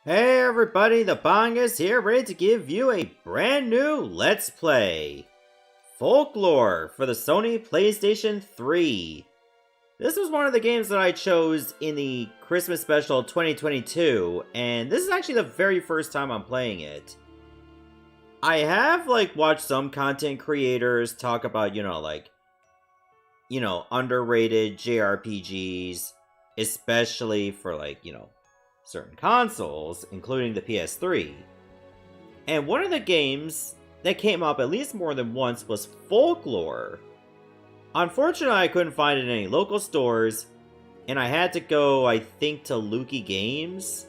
Hey everybody, the Bangas here, ready to give you a brand new Let's Play. Folklore for the Sony PlayStation 3. This was one of the games that I chose in the Christmas special 2022, and this is actually the very first time I'm playing it. I have, watched some content creators talk about, underrated JRPGs, especially for, certain consoles, including the PS3. And one of the games that came up at least more than once was Folklore. Unfortunately, I couldn't find it in any local stores, and I had to go, I think, to Lukey Games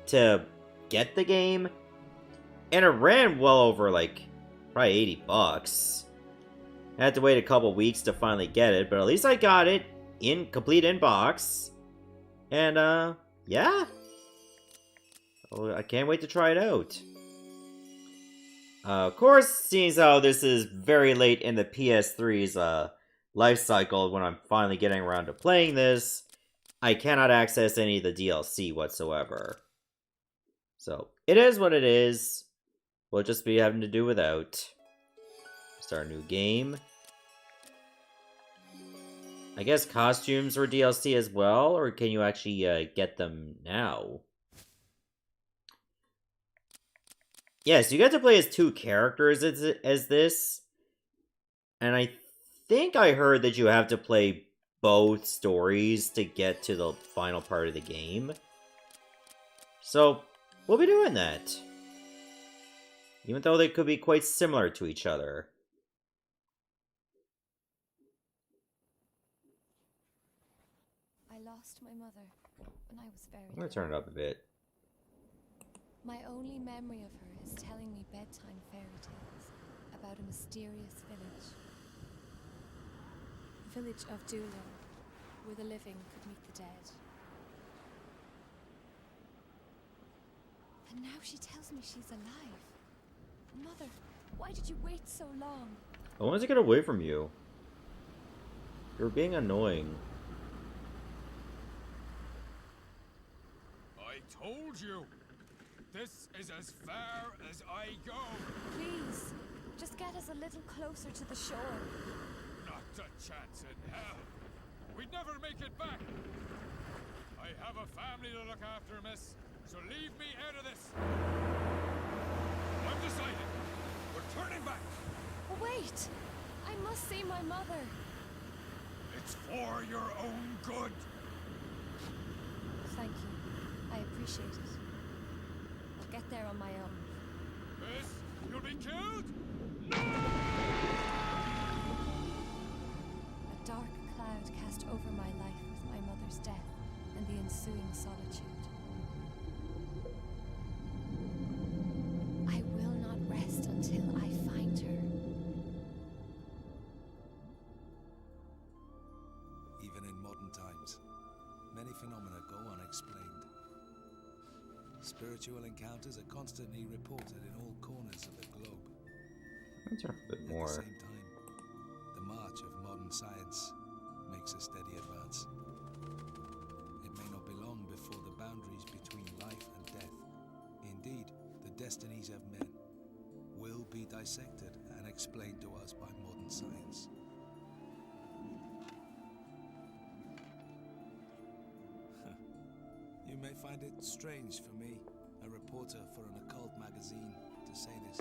to get the game. And it ran well over, probably 80 bucks. I had to wait a couple weeks to finally get it, but at least I got it in complete in box. And, yeah. Oh, I can't wait to try it out. Of course, seeing as how this is very late in the PS3's life cycle when I'm finally getting around to playing this, I cannot access any of the DLC whatsoever. So, it is what it is. We'll just be having to do without. Start a new game. I guess costumes were DLC as well, or can you actually get them now? Yes, you get to play as two characters as this. And I think I heard that you have to play both stories to get to the final part of the game. So, we'll be doing that. Even though they could be quite similar to each other. I lost my mother when I was very I'm gonna turn it up a bit. My only memory of her is telling me bedtime fairy tales about a mysterious village. The village of Doolin, where the living could meet the dead. And now she tells me she's alive. Mother, why did you wait so long? I wanted to get away from you. You're being annoying. I told you! This is as far as I go! Please, just get us a little closer to the shore. Not a chance in hell! We'd never make it back! I have a family to look after, miss, so leave me out of this! I'm decided! We're turning back! Wait! I must see my mother. It's for your own good! Thank you. I appreciate it. I'll get there on my own. Miss, you'll be killed? A dark cloud cast over my life with my mother's death and the ensuing solitude. I will not rest until I find her. Even in modern times, many phenomena go unexplained. Spiritual encounters are constantly reported in all corners of the globe. Let's turn a bit more. At the same time, the march of modern science makes a steady advance. It may not be long before the boundaries between life and death, indeed, the destinies of men, will be dissected and explained to us by modern science. You may find it strange for me, a reporter for an occult magazine, to say this.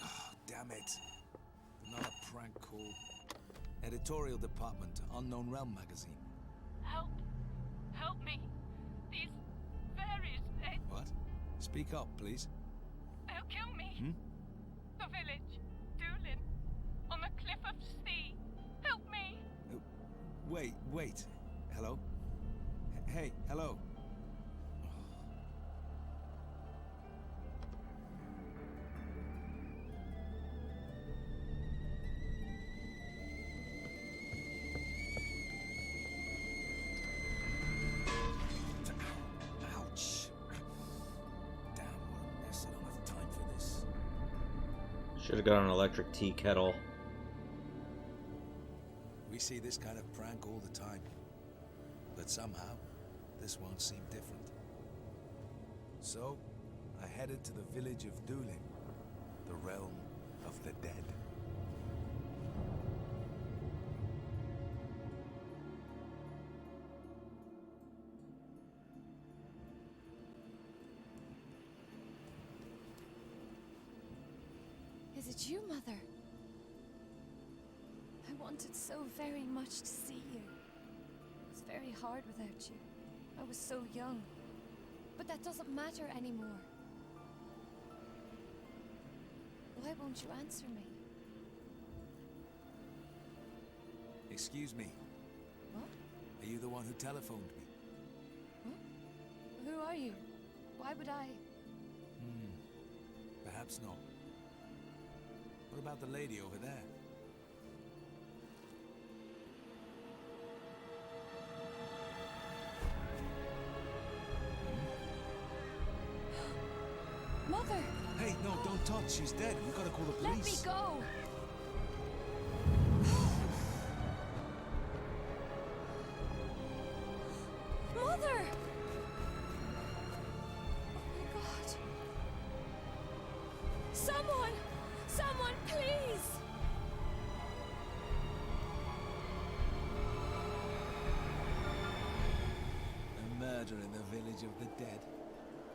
Oh, damn it. Another prank call. Editorial department, Unknown Realm magazine. Help! Help me! These fairies, What? Speak up, please. they'll kill me! Hmm? The village, Doolin, on the cliff of sea. Help me! Wait. Hello? Hey, hello. Should have got an electric tea kettle. We see this kind of prank all the time. But somehow, this won't seem different. So, I headed to the village of Doolin, the realm of the dead. Is it you, Mother? I wanted so very much to see you. It was very hard without you. I was so young. But that doesn't matter anymore. Why won't you answer me? Excuse me. What? Are you the one who telephoned me? What? Who are you? Why would I? Perhaps not. What about the lady over there? Mother! Hey, no, don't touch. She's dead. We gotta call the Let me police. go! Mother! Oh my God. Someone! Someone, please! A murder in the village of the dead.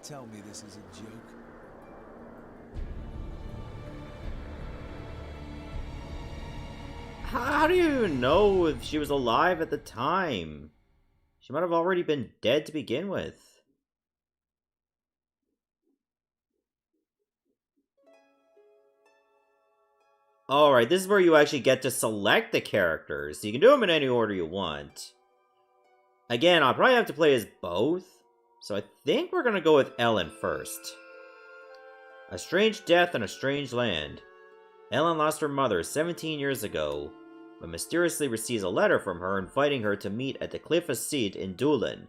Tell me this is a joke. How do you even know if she was alive at the time? She might have already been dead to begin with. Alright, this is where you actually get to select the characters. You can do them in any order you want. Again, I'll probably have to play as both. So I think we're going to go with Ellen first. A strange death in a strange land. Ellen lost her mother 17 years ago, but mysteriously receives a letter from her inviting her to meet at the Cliff of Seed in Doolin.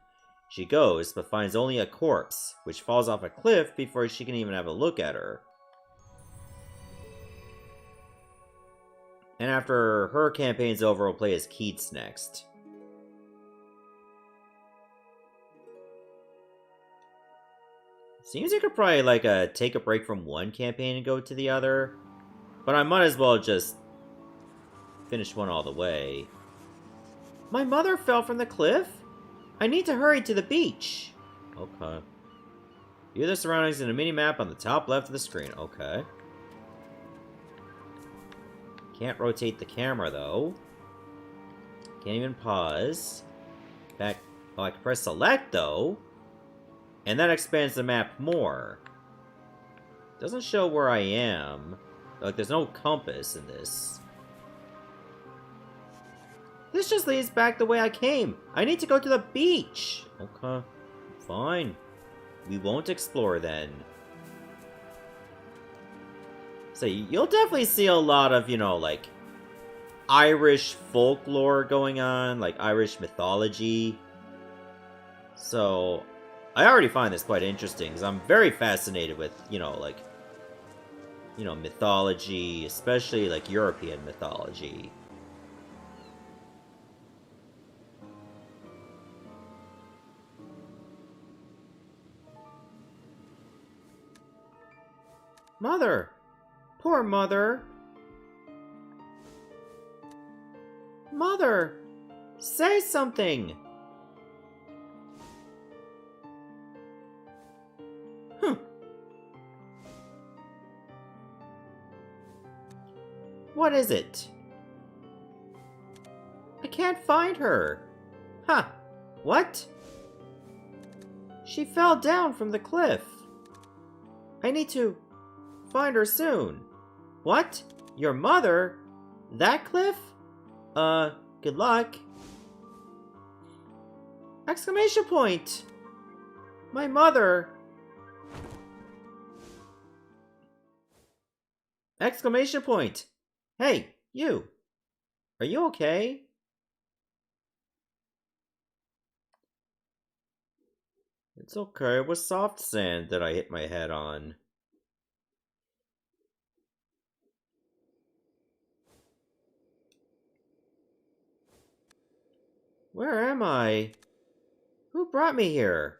She goes, but finds only a corpse, which falls off a cliff before she can even have a look at her. And after her campaign's over, we'll play as Keats next. Seems you could probably, like, take a break from one campaign and go to the other. But I might as well just finish one all the way. My mother fell from the cliff? I need to hurry to the beach. Okay. View the surroundings in a mini-map on the top left of the screen. Okay. Can't rotate the camera, though. Can't even pause. Back. Oh, I can press select, though. And that expands the map more. Doesn't show where I am. Like, there's no compass in this. This just leads back the way I came. I need to go to the beach. Okay. Fine. We won't explore then. So you'll definitely see a lot of, you know, like, Irish folklore going on. Like, Irish mythology. So I already find this quite interesting, because I'm very fascinated with, you know, like, you know, mythology, especially, like, European mythology. Mother! Poor Mother! Mother! Say something! What is it? I can't find her. Huh. What? She fell down from the cliff. I need to find her soon. What? Your mother? That cliff? Good luck. Exclamation point! My mother! Exclamation point! Hey, you! Are you okay? It's okay, it was soft sand that I hit my head on. Where am I? Who brought me here?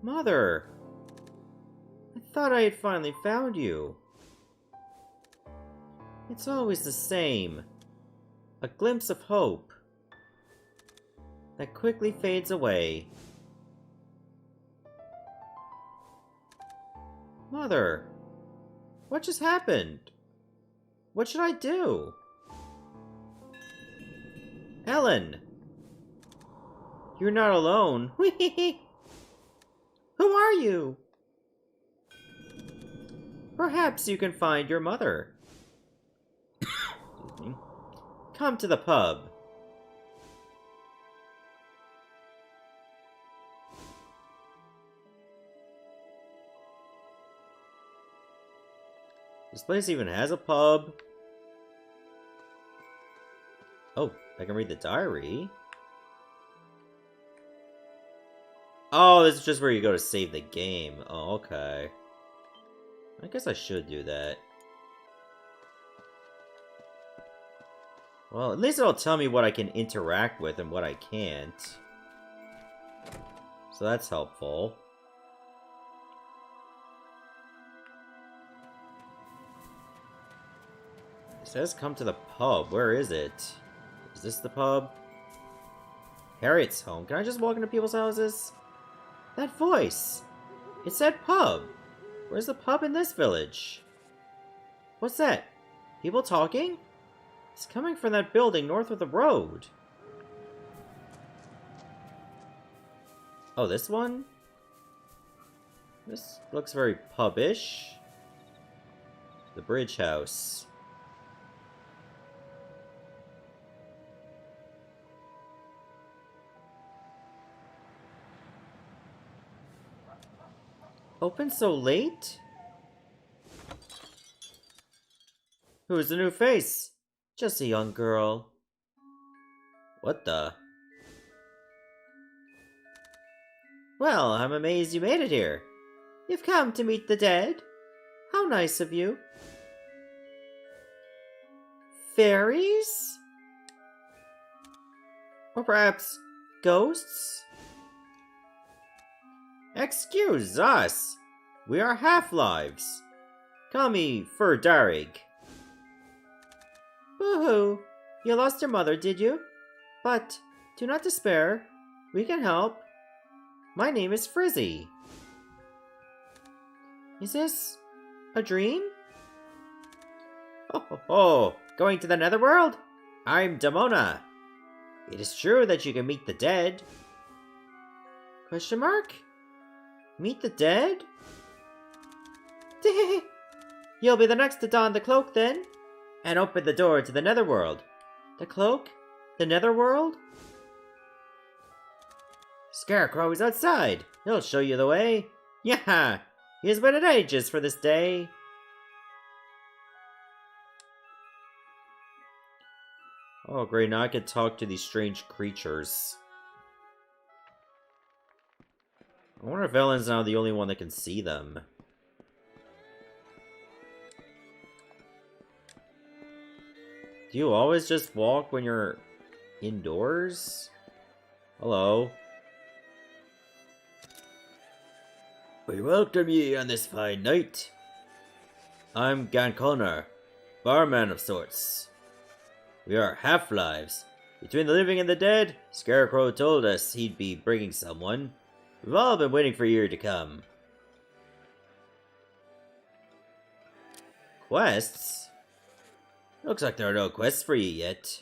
Mother! I thought I had finally found you. It's always the same. A glimpse of hope that quickly fades away. Mother, what just happened? What should I do? Ellen! You're not alone. Who are you? Perhaps you can find your mother. Excuse me. Come to the pub. This place even has a pub. Oh, I can read the diary. Oh, this is just where you go to save the game. Oh, okay. I guess I should do that. Well, at least it'll tell me what I can interact with and what I can't. So that's helpful. It says come to the pub. Where is it? Is this the pub? Harriet's home. Can I just walk into people's houses? That voice! It said pub! Where's the pub in this village? What's that? People talking? It's coming from that building north of the road. Oh, this one? This looks very pub-ish. The Bridge House. Open so late? Who's the new face? Just a young girl. What the? Well, I'm amazed you made it here. You've come to meet the dead? How nice of you. Fairies? Or perhaps ghosts? Excuse us. We are half-lives. Call me Darig. Boo-hoo. You lost your mother, did you? But do not despair. We can help. My name is Frizzy. Is this a dream? Oh, going to the Netherworld? I'm Damona. It is true that you can meet the dead. Question mark? Meet the dead? You'll be the next to don the cloak then, and open the door to the Netherworld. The cloak? The Netherworld? Scarecrow is outside. He'll show you the way. Yeah, he has waited ages for this day. Oh great, now I can talk to these strange creatures. I wonder if Ellen's now the only one that can see them. Do you always just walk when you're indoors? Hello. We welcome ye on this fine night. I'm Ganconer, barman of sorts. We are half-lives. Between the living and the dead, Scarecrow told us he'd be bringing someone. We've all been waiting for a year to come. Quests? Looks like there are no quests for you yet.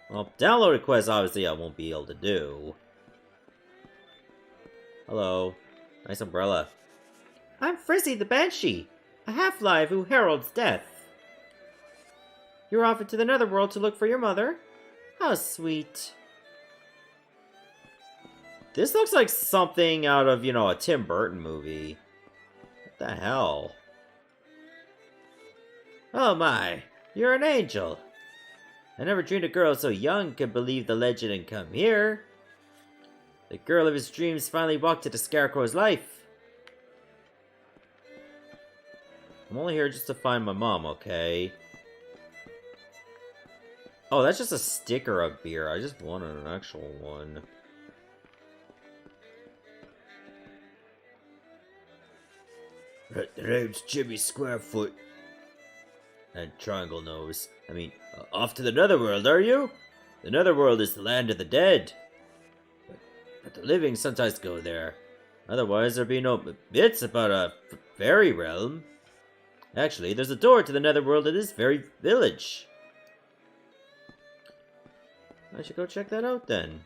Well, downloaded quests obviously I won't be able to do. Hello. Nice umbrella. I'm Frizzy the Banshee, a half-live who heralds death. You're off into the Netherworld to look for your mother? How sweet. This looks like something out of, a Tim Burton movie. What the hell? Oh my, you're an angel. I never dreamed a girl so young could believe the legend and come here. The girl of his dreams finally walked into Scarecrow's life. I'm only here just to find my mom, okay? Oh, that's just a sticker of beer. I just wanted an actual one. The name's Jimmy Squarefoot. And Triangle Nose. I mean, off to the Netherworld, are you? The Netherworld is the land of the dead. But the living sometimes go there. Otherwise, there'd be no bits about a fairy realm. Actually, there's a door to the Netherworld in this very village. I should go check that out then.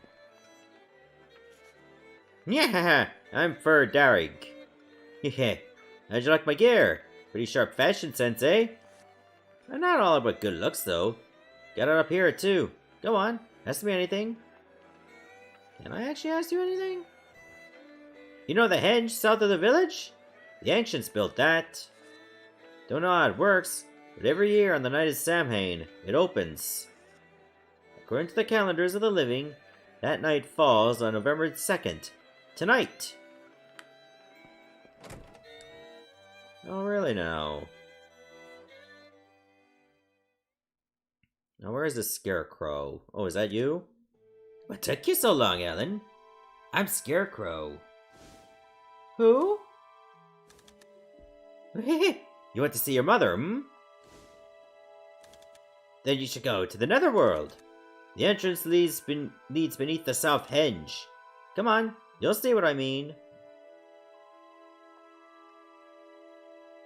Yeah, I'm Fur Darig. Heh, how'd you like my gear? Pretty sharp fashion sense, eh? I'm not all about good looks, though. Got it up here, too. Go on, ask me anything. Can I actually ask you anything? You know the henge south of the village? The ancients built that. Don't know how it works, but every year on the night of Samhain, it opens. According to the calendars of the living, that night falls on November 2nd. Tonight! Oh, really now? Now, where is the Scarecrow? Oh, is that you? What took you so long, Ellen? I'm Scarecrow. Who? You want to see your mother, hmm? Then you should go to the Netherworld. The entrance leads beneath the South Henge. Come on, you'll see what I mean.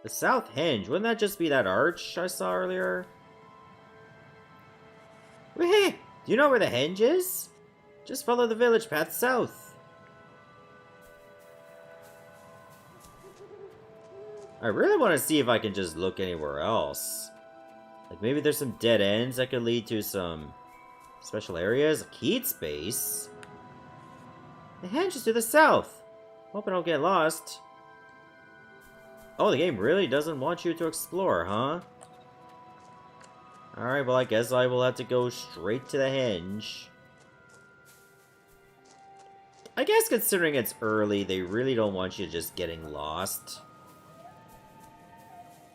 The South Henge, wouldn't that just be that arch I saw earlier? Wait, do you know where the henge is? Just follow the village path south. I really want to see if I can just look anywhere else. Like maybe there's some dead ends that could lead to some special areas. A Keats base. The henge is to the south. Hope I don't get lost. Oh, the game really doesn't want you to explore, huh? Alright, well I guess I will have to go straight to the henge. I guess considering it's early, they really don't want you just getting lost.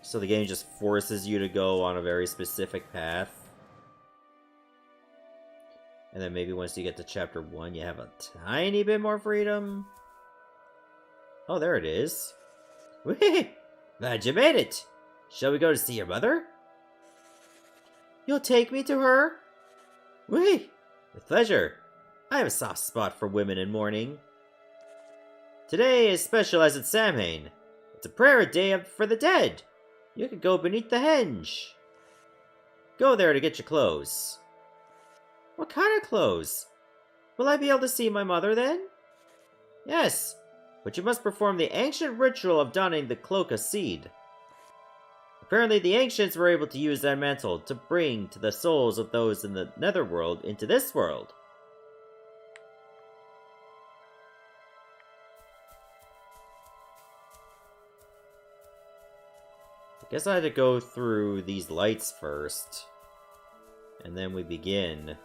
So the game just forces you to go on a very specific path. And then maybe once you get to chapter 1, you have a tiny bit more freedom. Oh, there it is. Whee! Glad you made it! Shall we go to see your mother? You'll take me to her? Whee! With pleasure. I have a soft spot for women in mourning. Today is special as it's Samhain. It's a prayer day for the dead. You could go beneath the henge. Go there to get your clothes. What kind of clothes? Will I be able to see my mother then? Yes, but you must perform the ancient ritual of donning the Cloak of Seed. Apparently the ancients were able to use that mantle to bring to the souls of those in the Netherworld into this world. I guess I had to go through these lights first. And then we begin.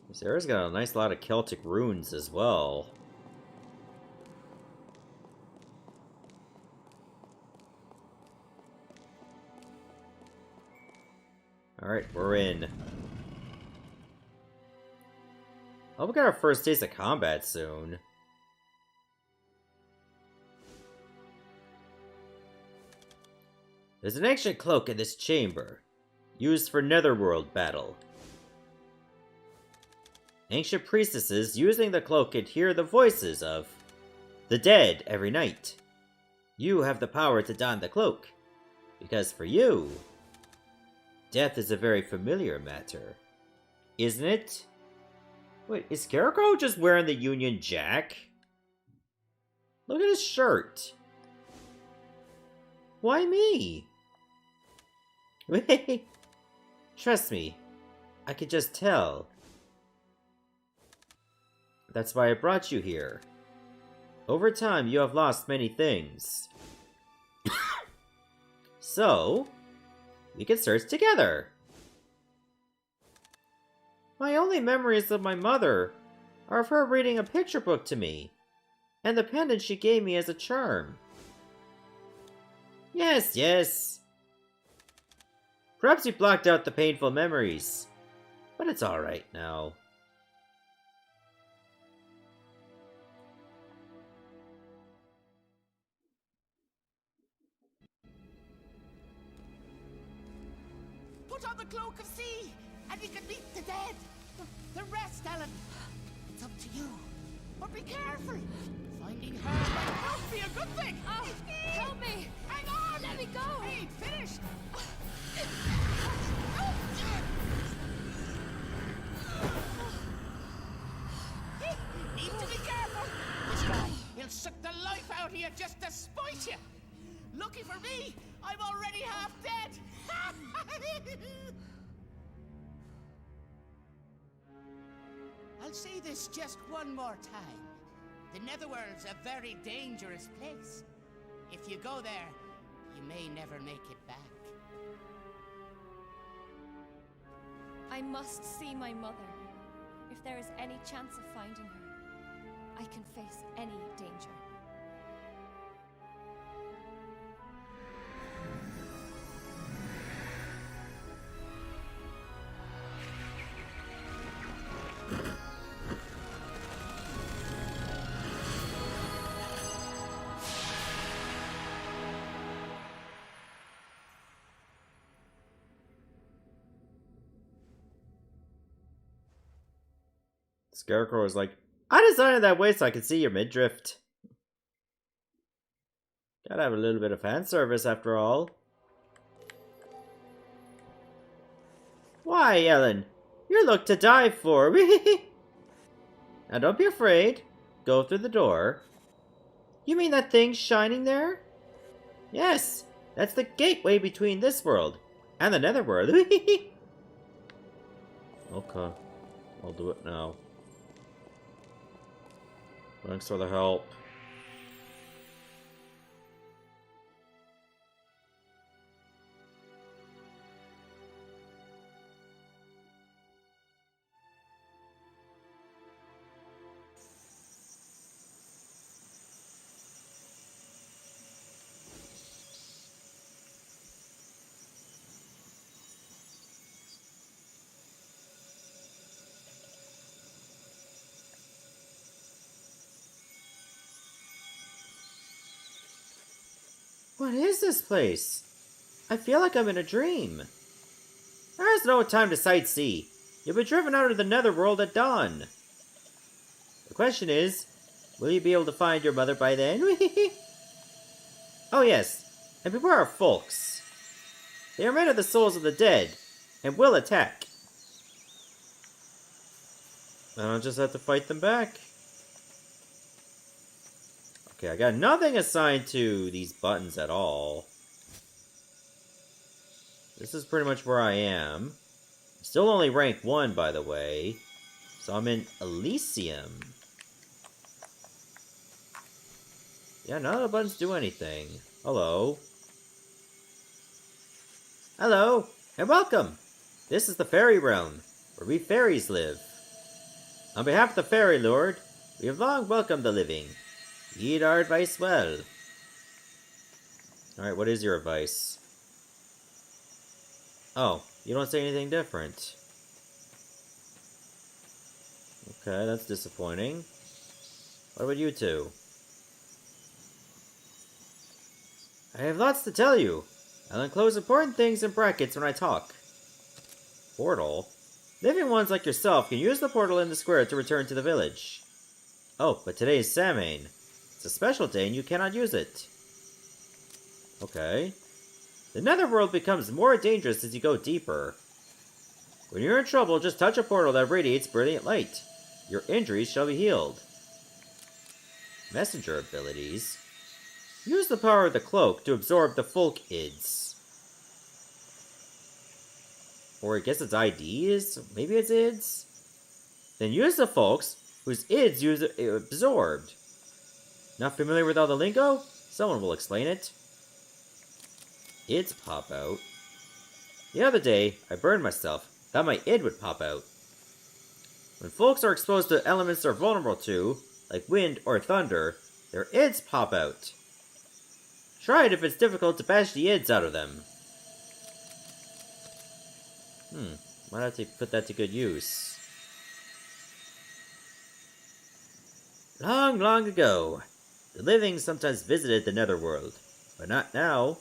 This area's got a nice lot of Celtic runes as well. Alright, we're in. Oh, we got our first taste of combat soon. There's an ancient cloak in this chamber, used for Netherworld battle. Ancient priestesses using the cloak could hear the voices of the dead every night. You have the power to don the cloak, because for you, death is a very familiar matter, isn't it? Wait, is Scarecrow just wearing the Union Jack? Look at his shirt. Why me? Wait, trust me, I could just tell. That's why I brought you here. Over time, you have lost many things. So, we can search together. My only memories of my mother are of her reading a picture book to me, and the pendant she gave me as a charm. Yes, yes. Perhaps you blocked out the painful memories, but it's alright now. Put on the Cloak of Sea, and you can meet the dead. The rest, Ellen. It's up to you. But be careful. Finding her might not be a good thing. Oh, help me! Hang on! Let me go! Hey, finished! Need to be careful. This guy, he'll suck the life out of you just to spite you. Lucky for me, I'm already half dead. I'll say this just one more time. The Netherworld's a very dangerous place. If you go there, you may never make it back. I must see my mother. If there is any chance of finding her, I can face any danger. Scarecrow is like, I designed it that way so I can see your midriff. Gotta have a little bit of fan service after all. Why, Ellen? You look to die for. Now don't be afraid. Go through the door. You mean that thing shining there? Yes, that's the gateway between this world and the Netherworld. Okay, I'll do it now. Thanks for the help. What is this place? I feel like I'm in a dream. There's no time to sightsee. You'll be driven out of the Netherworld at dawn. The question is, will you be able to find your mother by then? Oh yes, and beware our folks. They are made of the souls of the dead, and will attack. I'll just have to fight them back. Okay, I got nothing assigned to these buttons at all. This is pretty much where I am. Still only rank 1, by the way. So I'm in Elysium. Yeah, none of the buttons do anything. Hello. Hello, and welcome! This is the Fairy Realm, where we fairies live. On behalf of the Fairy Lord, we have long welcomed the living. Heed our advice well. Alright, what is your advice? Oh, you don't say anything different. Okay, that's disappointing. What about you two? I have lots to tell you. I'll enclose important things in brackets when I talk. Portal? Living ones like yourself can use the portal in the square to return to the village. Oh, but today is Samhain. It's a special day and you cannot use it. Okay. The Netherworld becomes more dangerous as you go deeper. When you're in trouble, just touch a portal that radiates brilliant light. Your injuries shall be healed. Messenger abilities. Use the power of the cloak to absorb the folk ids. Or I guess it's IDs? Maybe it's ids? Then use the folks whose ids use absorbed. Not familiar with all the lingo? Someone will explain it. Ids pop out. The other day, I burned myself. Thought my id would pop out. When folks are exposed to elements they're vulnerable to, like wind or thunder, their ids pop out. Try it if it's difficult to bash the ids out of them. Might have to put that to good use. Long, long ago, the living sometimes visited the Netherworld, but not now.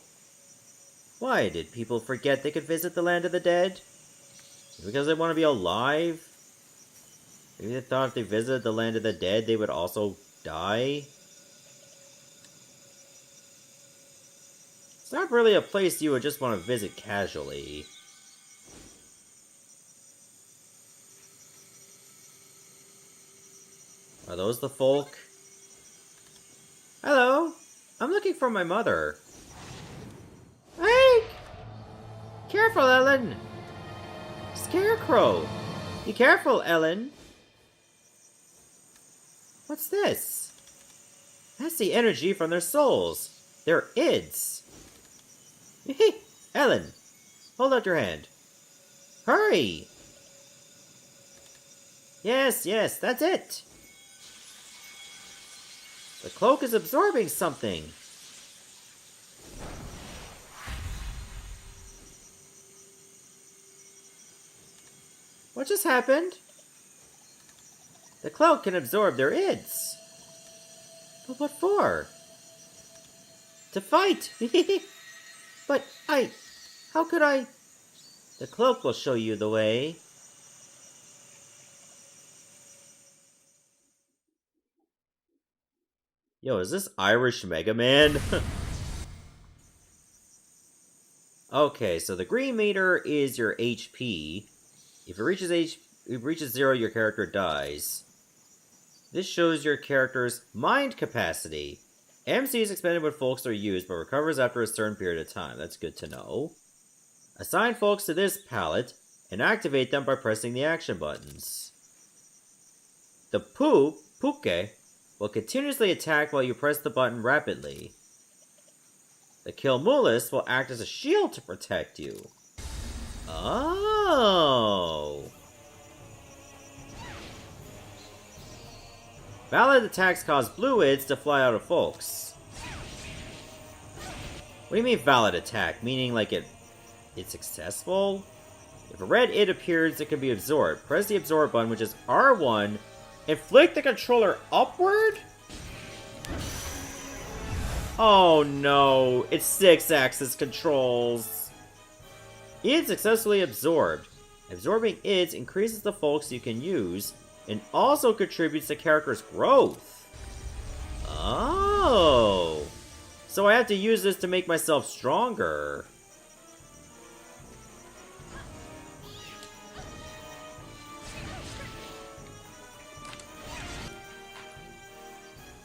Why did people forget they could visit the land of the dead? Because they want to be alive? Maybe they thought if they visited the land of the dead, they would also die? It's not really a place you would just want to visit casually. Are those the folk? Hello! I'm looking for my mother. Hey! Careful, Ellen! Scarecrow! Be careful, Ellen! What's this? That's the energy from their souls. Their ids. Ellen, hold out your hand. Hurry! Yes, yes, that's it! The cloak is absorbing something. What just happened? The cloak can absorb their ids. But what for? To fight! But how could I? The cloak will show you the way. Yo, is this Irish Mega Man? Okay, so the green meter is your HP. If it reaches 0, your character dies. This shows your character's mind capacity. MC is expended when folks are used, but recovers after a certain period of time. That's good to know. Assign folks to this palette, and activate them by pressing the action buttons. The puke, will continuously attack while you press the button rapidly. The Kilmulus will act as a shield to protect you. Oh! Valid attacks cause blue ids to fly out of folks. What do you mean valid attack? Meaning like it's successful? If a red id appears, it can be absorbed. Press the absorb button, which is R1, and flick the controller upward? Oh no, it's 6-axis controls. Id successfully absorbed. Absorbing ids increases the folks you can use, and also contributes to character's growth. Oh. So I have to use this to make myself stronger.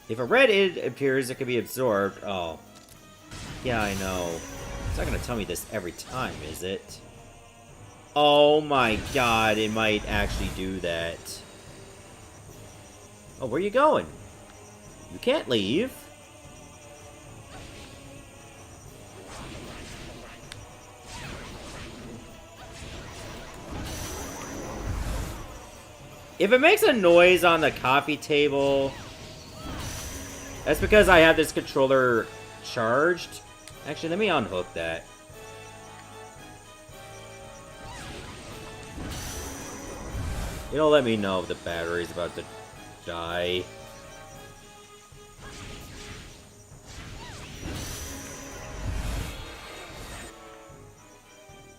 If a red id appears, it can be absorbed. Oh. Yeah, I know. It's not gonna tell me this every time, is it? Oh my god, it might actually do that. Oh, where are you going? You can't leave. If it makes a noise on the coffee table, that's because I have this controller charged. Actually, let me unhook that. It'll let me know if the battery's about to die.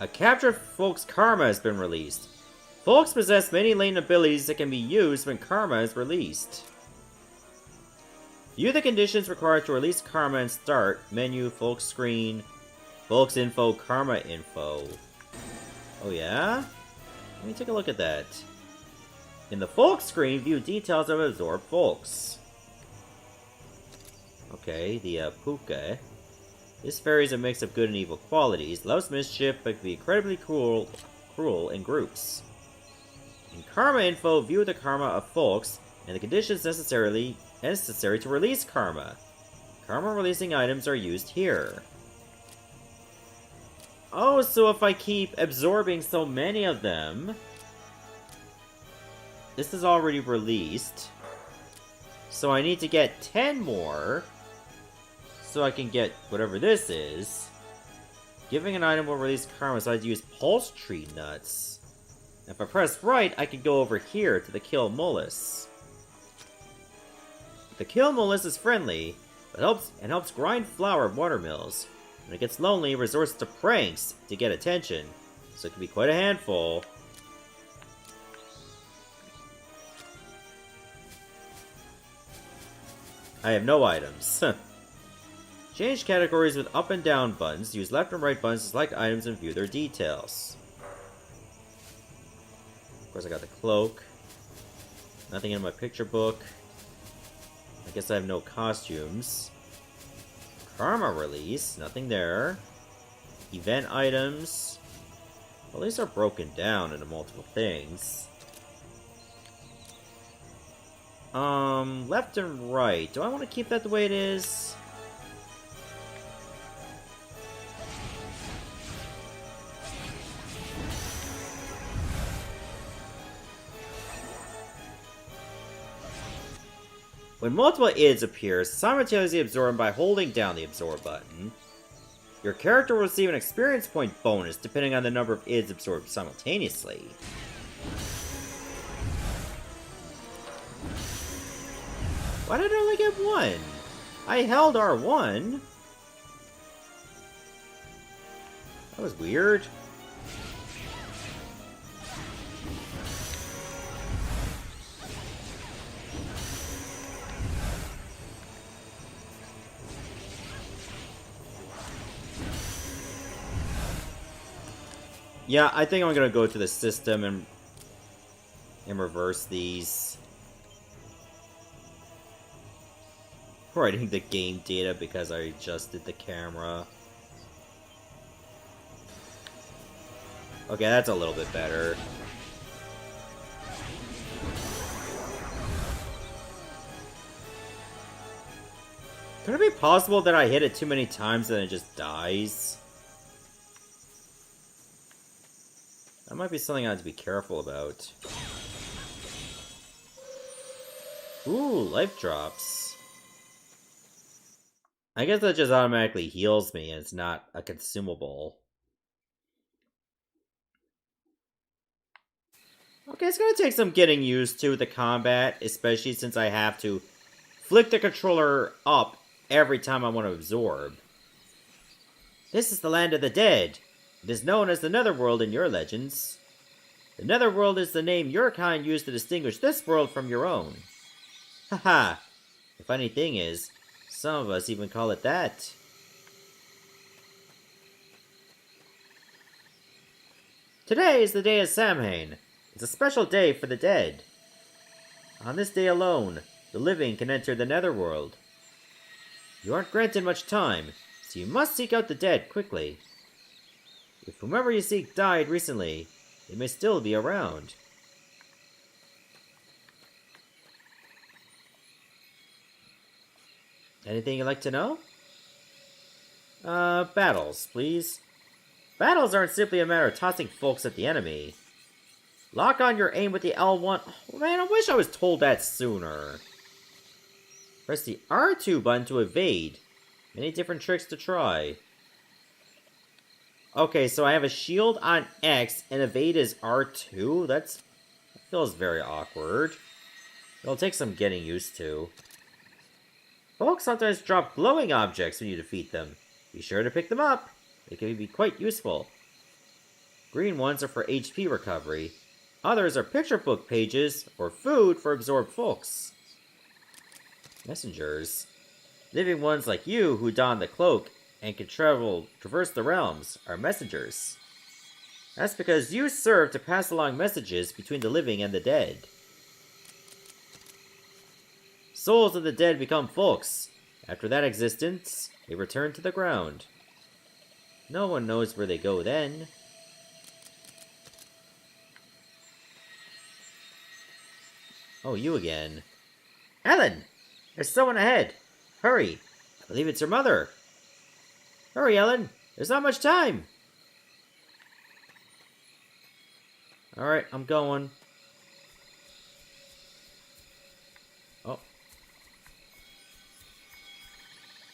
A captured folk's karma has been released. Folks possess many latent abilities that can be used when karma is released. View the conditions required to release karma and start. Menu, folks screen, folks info, karma info. Oh yeah? Let me take a look at that. In the folks screen, view details of absorbed folks. Okay, the puke. This fairy is a mix of good and evil qualities, loves mischief, but can be incredibly cruel in groups. In karma info, view the karma of folks and the conditions necessary to release karma. Karma releasing items are used here. Oh, so if I keep absorbing so many of them... This is already released. So I need to get 10 more. so I can get whatever this is. Giving an item will release karma, so I'd use pulse tree nuts. If I press right, I can go over here to the Kill Mollis. The Kill Mollis is friendly, but helps grind flour at watermills. When it gets lonely, it resorts to pranks to get attention, so it can be quite a handful. I have no items. Change categories with up and down buttons. Use left and right buttons to select items and view their details. Of course, I got the cloak. Nothing in my picture book. I guess I have no costumes. Karma release. Nothing there. Event items. Well, these are broken down into multiple things. Left and right. Do I want to keep that the way it is? When multiple IDs appear, simultaneously absorbed by holding down the absorb button, your character will receive an experience point bonus depending on the number of IDs absorbed simultaneously. Why did I only get one? I held R1. That was weird. Yeah, I think I'm gonna go to the system and reverse these. Writing the game data because I adjusted the camera. Okay, that's a little bit better. Could it be possible that I hit it too many times and it just dies? That might be something I have to be careful about. Ooh, life drops. I guess that just automatically heals me and it's not a consumable. Okay, it's gonna take some getting used to the combat, especially since I have to flick the controller up every time I want to absorb. This is the land of the dead. It is known as the Netherworld in your legends. The Netherworld is the name your kind used to distinguish this world from your own. Haha. The funny thing is, some of us even call it that. Today is the day of Samhain. It's a special day for the dead. On this day alone, the living can enter the Netherworld. You aren't granted much time, so you must seek out the dead quickly. If whomever you seek died recently, they may still be around. Anything you'd like to know? Battles, please. Battles aren't simply a matter of tossing folks at the enemy. Lock on your aim with the L1. Oh, man, I wish I was told that sooner. Press the R2 button to evade. Many different tricks to try. Okay, so I have a shield on X and evade is R2? That feels very awkward. It'll take some getting used to. Folks sometimes drop glowing objects when you defeat them. Be sure to pick them up. They can be quite useful. Green ones are for HP recovery. Others are picture book pages or food for absorbed folks. Messengers. Living ones like you who don the cloak and can traverse the realms are messengers. That's because you serve to pass along messages between the living and the dead. Souls of the dead become folks. After that existence, they return to the ground. No one knows where they go then. Oh, you again. Ellen! There's someone ahead! Hurry! I believe it's your mother! Hurry, Ellen! There's not much time! Alright, I'm going. Oh.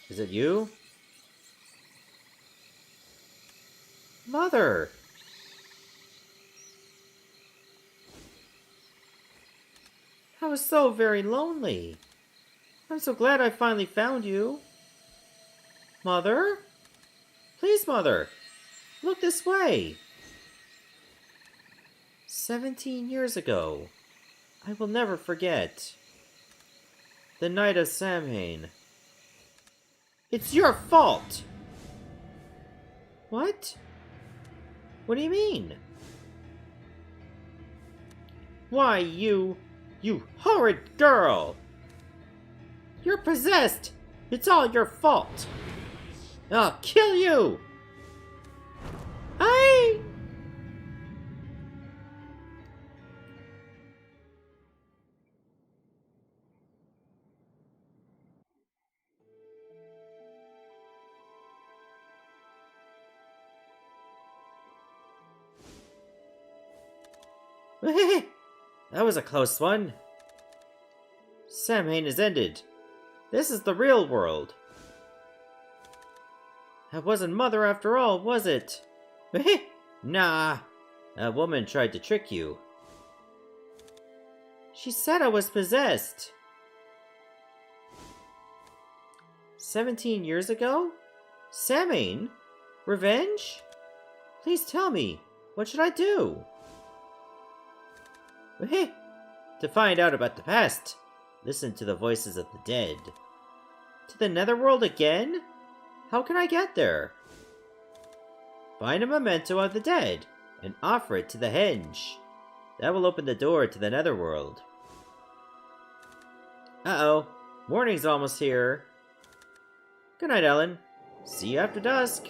Is it you? Mother! I was so very lonely. I'm so glad I finally found you. Mother? Please, Mother! Look this way! 17 years ago. I will never forget. The night of Samhain. It's your fault! What? What do you mean? Why, you horrid girl! You're possessed! It's all your fault! I'll kill you! That was a close one. Samhain is ended. This is the real world. That wasn't Mother after all, was it? Nah, that woman tried to trick you. She said I was possessed. 17 years ago? Samhain? Revenge? Please tell me, what should I do? To find out about the past, listen to the voices of the dead. To the Netherworld again? How can I get there? Find a memento of the dead and offer it to the henge. That will open the door to the Netherworld. Uh-oh, morning's almost here. Good night, Ellen. See you after dusk.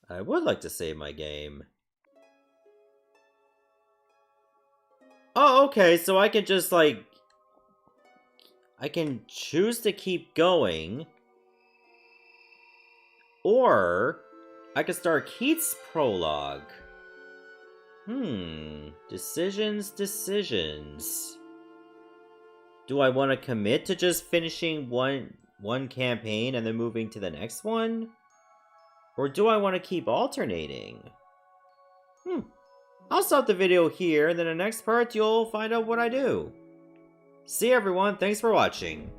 I would like to save my game. Oh, okay, so I can just, like... I can choose to keep going. Or... I could start Keats' prologue. Decisions. Do I want to commit to just finishing one campaign and then moving to the next one? Or do I want to keep alternating? I'll stop the video here, and then in the next part you'll find out what I do. See you everyone, thanks for watching.